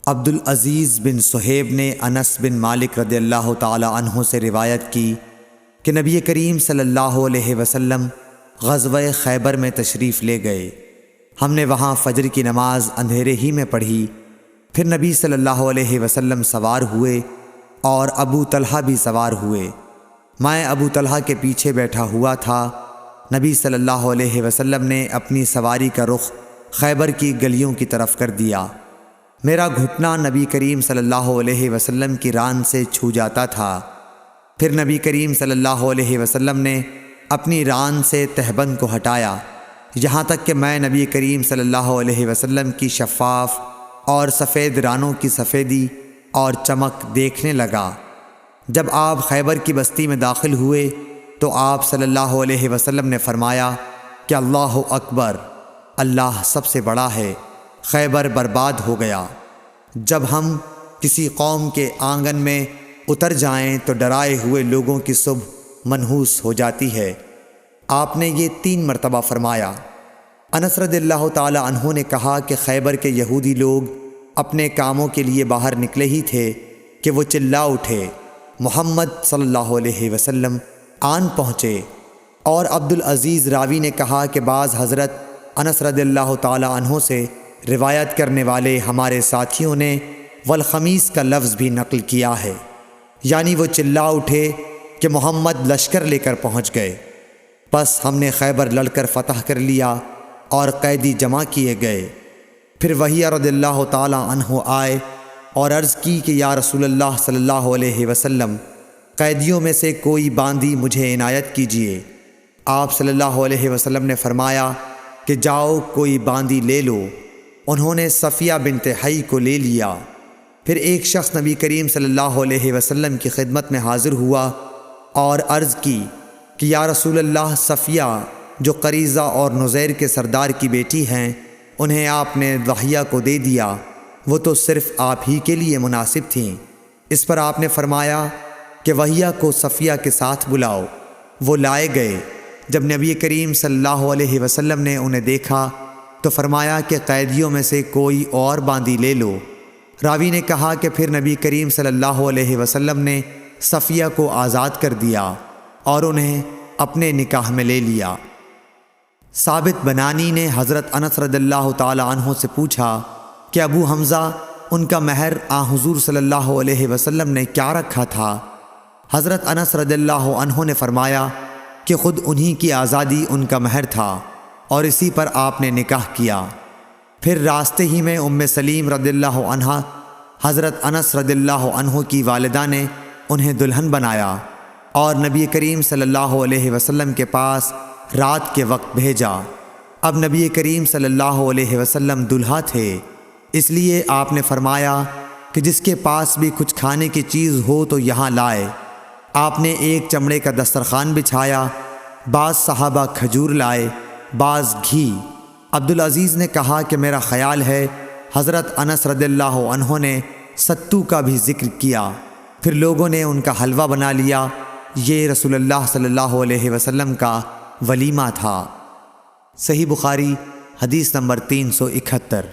عبدالعزیز بن صہیب نے انس بن مالک رضی اللہ تعالی عنہ سے روایت کی کہ نبی کریم صلی اللہ علیہ وسلم غزوہ خیبر میں تشریف لے گئے۔ ہم نے وہاں فجر کی نماز اندھیرے ہی میں پڑھی، پھر نبی صلی اللہ علیہ وسلم سوار ہوئے اور ابو طلحہ بھی سوار ہوئے۔ میں ابو طلحہ کے پیچھے بیٹھا ہوا تھا۔ نبی صلی اللہ علیہ وسلم نے اپنی سواری کا رخ خیبر کی گلیوں کی طرف کر دیا۔ میرا گھٹنا نبی کریم صلی اللہ علیہ وسلم کی ران سے چھو جاتا تھا۔ پھر نبی کریم صلی اللہ علیہ وسلم نے اپنی ران سے تہبند کو ہٹایا، یہاں تک کہ میں نبی کریم صلی اللہ علیہ وسلم کی شفاف اور سفید رانوں کی سفیدی اور چمک دیکھنے لگا۔ جب آپ خیبر کی بستی میں داخل ہوئے تو آپ صلی اللہ علیہ وسلم نے فرمایا کہ اللہ اکبر، اللہ سب سے بڑا ہے، خیبر برباد ہو گیا۔ جب ہم کسی قوم کے آنگن میں اتر جائیں تو ڈرائے ہوئے لوگوں کی صبح منحوس ہو جاتی ہے۔ آپ نے یہ 3 مرتبہ فرمایا۔ انس رضی اللہ تعالی عنہ نے کہا کہ خیبر کے یہودی لوگ اپنے کاموں کے لیے باہر نکلے ہی تھے کہ وہ چلا اٹھے، محمد صلی اللہ علیہ وسلم آن پہنچے۔ اور عبدالعزیز راوی نے کہا کہ بعض حضرت انس رضی اللہ تعالی عنہ سے روایت کرنے والے ہمارے ساتھیوں نے والخمیس کا لفظ بھی نقل کیا ہے، یعنی وہ چلا اٹھے کہ محمد لشکر لے کر پہنچ گئے۔ پس ہم نے خیبر لڑ کر فتح کر لیا اور قیدی جمع کیے گئے۔ پھر وحیہ رضی اللہ تعالی عنہ آئے اور عرض کی کہ یا رسول اللہ صلی اللہ علیہ وسلم، قیدیوں میں سے کوئی باندی مجھے عنایت کیجیے۔ آپ صلی اللہ علیہ وسلم نے فرمایا کہ جاؤ کوئی باندی لے لو۔ انہوں نے صفیہ بنت حی کو لے لیا۔ پھر ایک شخص نبی کریم صلی اللہ علیہ وسلم کی خدمت میں حاضر ہوا اور عرض کی کہ یا رسول اللہ، صفیہ جو قریظہ اور نزیر کے سردار کی بیٹی ہیں، انہیں آپ نے وحیہ کو دے دیا، وہ تو صرف آپ ہی کے لیے مناسب تھیں۔ اس پر آپ نے فرمایا کہ وحیہ کو صفیہ کے ساتھ بلاؤ۔ وہ لائے گئے۔ جب نبی کریم صلی اللہ علیہ وسلم نے انہیں دیکھا تو فرمایا کہ قیدیوں میں سے کوئی اور باندی لے لو۔ راوی نے کہا کہ پھر نبی کریم صلی اللہ علیہ وسلم نے صفیہ کو آزاد کر دیا اور انہیں اپنے نکاح میں لے لیا۔ ثابت بنانی نے حضرت انس رضی اللہ تعالی عنہ سے پوچھا کہ ابو حمزہ، ان کا مہر حضور صلی اللہ علیہ وسلم نے کیا رکھا تھا؟ حضرت انس رضی اللہ عنہ نے فرمایا کہ خود انہی کی آزادی ان کا مہر تھا اور اسی پر آپ نے نکاح کیا۔ پھر راستے ہی میں سلیم رضی اللہ عنہ حضرت انس رضی اللہ عنہ کی والدہ نے انہیں دلہن بنایا اور نبی کریم صلی اللہ علیہ وسلم کے پاس رات کے وقت بھیجا۔ اب نبی کریم صلی اللہ علیہ وسلم دلہا تھے، اس لیے آپ نے فرمایا کہ جس کے پاس بھی کچھ کھانے کی چیز ہو تو یہاں لائے۔ آپ نے ایک چمڑے کا دسترخوان بچھایا، بعض صحابہ کھجور لائے، بعض گھی۔ عبدالعزیز نے کہا کہ میرا خیال ہے حضرت انس رضی اللہ عنہ نے ستو کا بھی ذکر کیا۔ پھر لوگوں نے ان کا حلوہ بنا لیا۔ یہ رسول اللہ صلی اللہ علیہ وسلم کا ولیمہ تھا۔ صحیح بخاری حدیث نمبر 371۔